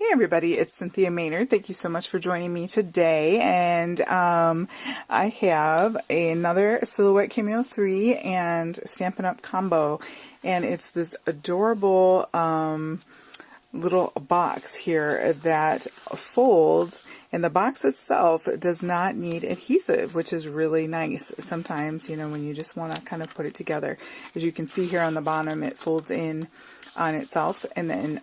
Hey everybody, it's Cynthia Maynard. Thank you so much for joining me today. And I have another Silhouette Cameo 3 and Stampin' Up combo. And it's this adorable little box here that folds. And the box itself does not need adhesive, which is really nice. Sometimes, you know, when you just want to kind of put it together. As you can see here on the bottom, it folds in on itself. And then...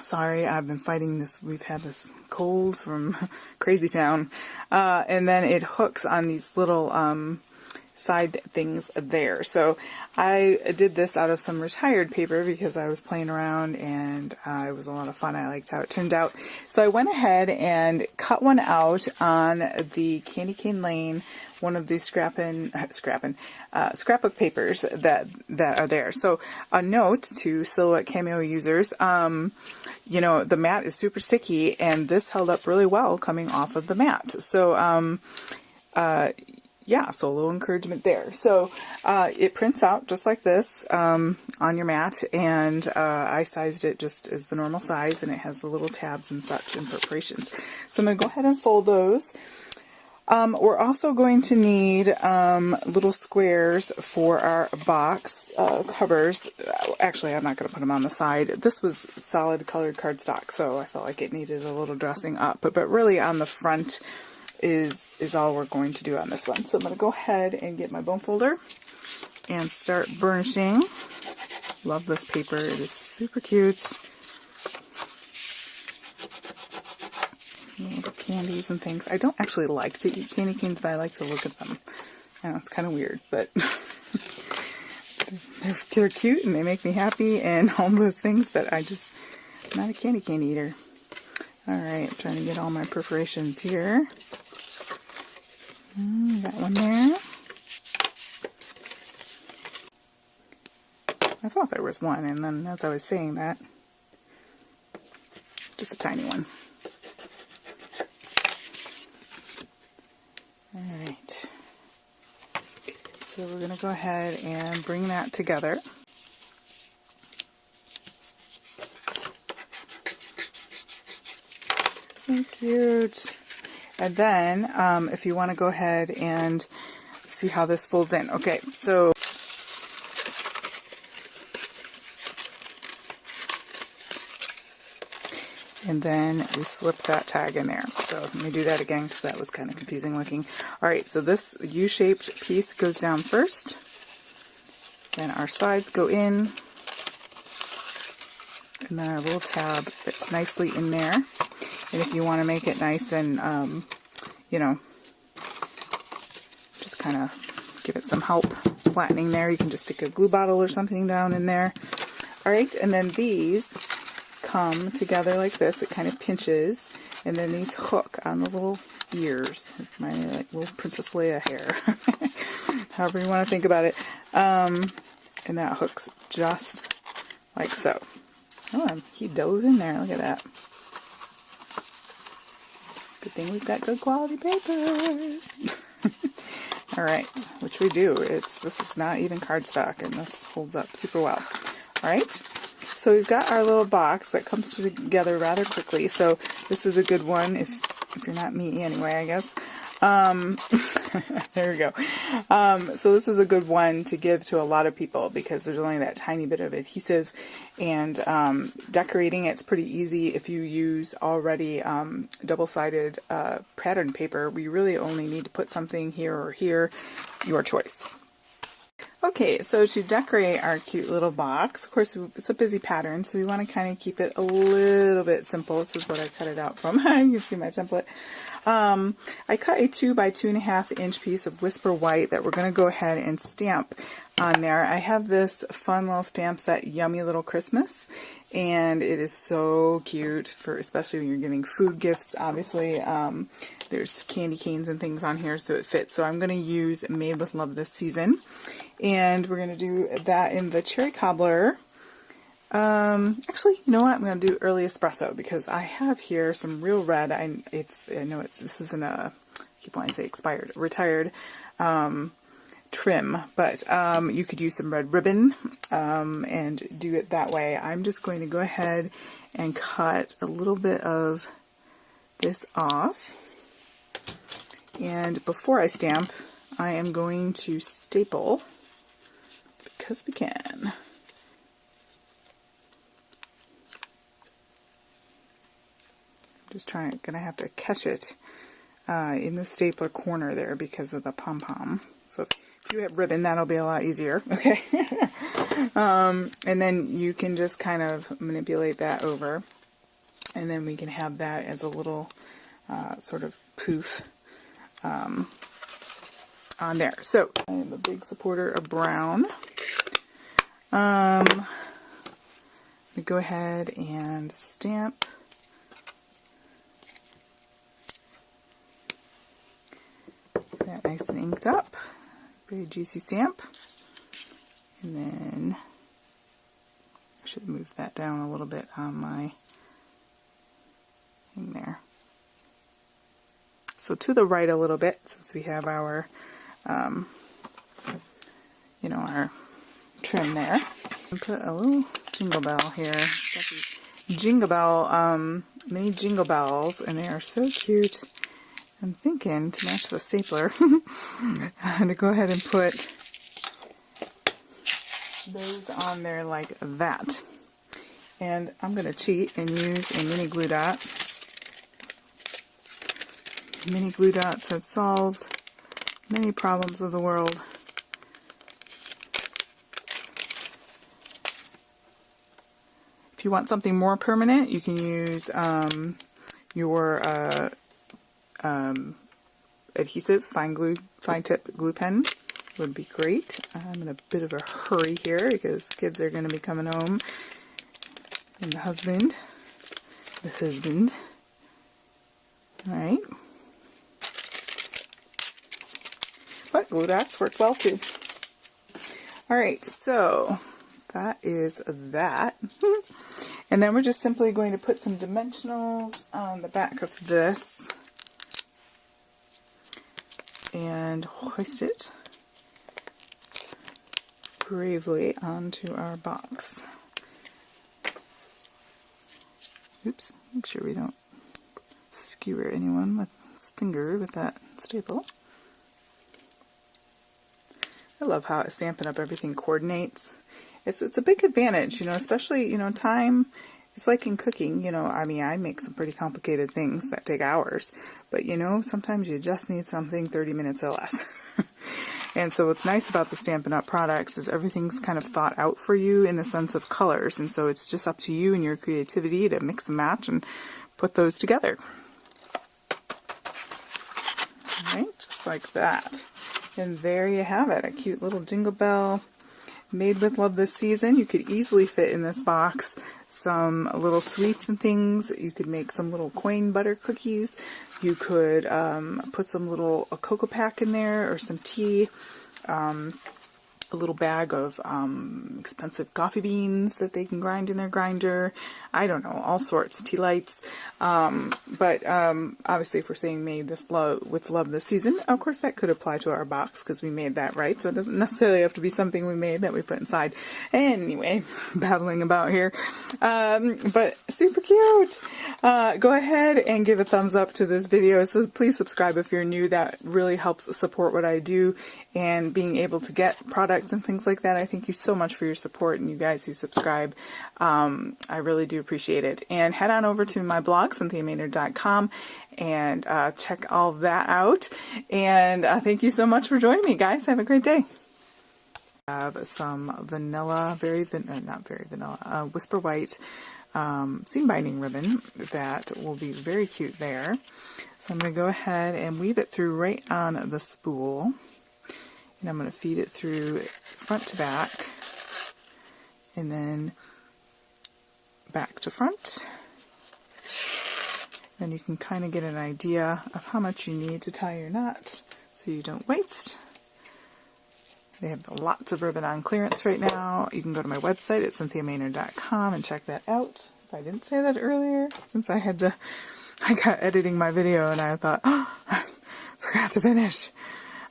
Sorry, I've been fighting this. We've had this cold from Crazy Town. And then it hooks on these little side things there. So I did this out of some retired paper because I was playing around and it was a lot of fun. I liked how it turned out. So I went ahead and cut one out on the Candy Cane Lane, one of these scrapbook papers that are there. So a note to Silhouette Cameo users, you know, the mat is super sticky and this held up really well coming off of the mat. So yeah, so a little encouragement there. So it prints out just like this on your mat, and I sized it just as the normal size, and it has the little tabs and such and perforations. So I'm going to go ahead and fold those. We're also going to need little squares for our box covers. Actually, I'm not going to put them on the side. This was solid colored cardstock, so I felt like it needed a little dressing up. But really on the front is all we're going to do on this one. So I'm going to go ahead and get my bone folder and start burnishing. Love this paper. It is super cute. Little candies and things. I don't actually like to eat candy canes, but I like to look at them. I know, it's kind of weird, but they're cute and they make me happy and all those things, but I'm not a candy cane eater. Alright, I'm trying to get all my perforations here. Got one there. I thought there was one, and then as I was saying that, just a tiny one. Alright, so we're going to go ahead and bring that together. So cute. And then, if you want to go ahead and see how this folds in. Okay, so and then we slip that tag in there. So let me do that again because that was kind of confusing looking. Alright, so this U-shaped piece goes down first. Then our sides go in. And then our little tab fits nicely in there. And if you want to make it nice and, you know, just kind of give it some help flattening there, you can just stick a glue bottle or something down in there. Alright, and then these come together like this. It kind of pinches, and then these hook on the little ears. My like little Princess Leia hair. However you want to think about it. And that hooks just like so. Oh, he dove in there. Look at that. Good thing we've got good quality paper. Alright, which we do. This is not even cardstock, and this holds up super well. Alright, so we've got our little box that comes together rather quickly. So this is a good one if you're not me anyway, I guess. There we go. So this is a good one to give to a lot of people because there's only that tiny bit of adhesive, and decorating it's pretty easy if you use already double-sided pattern paper. We really only need to put something here or here, your choice. Okay, so to decorate our cute little box, of course it's a busy pattern, so we want to kind of keep it a little bit simple. This is what I cut it out from. You can see my template. I cut a 2 by 2.5 inch piece of Whisper White that we're going to go ahead and stamp on there. I have this fun little stamp set, Yummy Little Christmas, and it is so cute for especially when you're giving food gifts. Obviously, there's candy canes and things on here, so it fits. So I'm going to use Made with Love this season, and we're going to do that in the Cherry Cobbler. Actually, you know what? I'm going to do Early Espresso because I have here some real red. I know this isn't a, I keep wanting to say expired, retired trim, but you could use some red ribbon and do it that way. I'm just going to go ahead and cut a little bit of this off, and before I stamp I am going to staple because we can. Just gonna have to catch it in the stapler corner there because of the pom-pom. So if you have ribbon, that'll be a lot easier. Okay. And then you can just kind of manipulate that over, and then we can have that as a little sort of poof on there. So I am a big supporter of brown. I'm gonna go ahead and stamp that nice and inked up. Very juicy stamp. And then I should move that down a little bit on my thing there. So to the right a little bit, since we have our, you know, our trim there. And put a little jingle bell here. Got these jingle bell, mini jingle bells, and they are so cute. I'm thinking to match the stapler to go ahead and put those on there like that. And I'm going to cheat and use a mini glue dot. Mini glue dots have solved many problems of the world. If you want something more permanent, you can use your adhesive fine tip glue pen. Would be great. I'm in a bit of a hurry here because the kids are going to be coming home, and the husband. All right. But glue dots work well too. All right, so that is that. And then we're just simply going to put some dimensionals on the back of this and hoist it bravely onto our box. Oops, make sure we don't skewer anyone with his finger with that staple. I love how at Stampin' Up everything coordinates. It's a big advantage, you know, especially, you know, time. It's like in cooking, you know, I mean, I make some pretty complicated things that take hours, but you know, sometimes you just need something 30 minutes or less. And so what's nice about the Stampin' Up products is everything's kind of thought out for you in the sense of colors, and so it's just up to you and your creativity to mix and match and put those together. Alright, just like that. And there you have it, a cute little jingle bell made with love this season. You could easily fit in this box some little sweets and things. You could make some little coin butter cookies. You could put some little cocoa pack in there, or some tea. A little bag of expensive coffee beans that they can grind in their grinder. I don't know, all sorts, tea lights. But obviously if we're saying made this with love this season, of course that could apply to our box because we made that, right? So it doesn't necessarily have to be something we made that we put inside. Anyway, babbling about here. But super cute. Go ahead and give a thumbs up to this video. So please subscribe if you're new. That really helps support what I do and being able to get products and things like that. I thank you so much for your support, and you guys who subscribe. I really do appreciate it. And head on over to my blog, CynthiaMaynard.com, and check all that out. And thank you so much for joining me, guys. Have a great day. I have some vanilla, not very vanilla, Whisper White seam binding ribbon that will be very cute there. So I'm going to go ahead and weave it through right on the spool. And I'm going to feed it through front to back, and then back to front. Then you can kind of get an idea of how much you need to tie your knot so you don't waste. They have lots of ribbon on clearance right now. You can go to my website at CynthiaMaynard.com and check that out. If I didn't say that earlier, since I got editing my video and I thought, oh, I forgot to finish.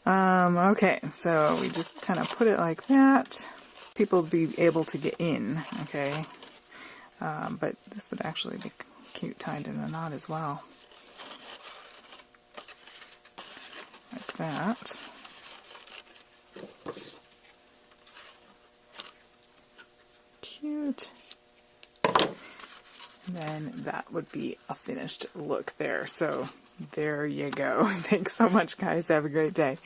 Okay, so we just kind of put it like that. People be able to get in, okay? But this would actually be cute tied in a knot as well. Like that. Cute. And then that would be a finished look there. So there you go. Thanks so much, guys. Have a great day.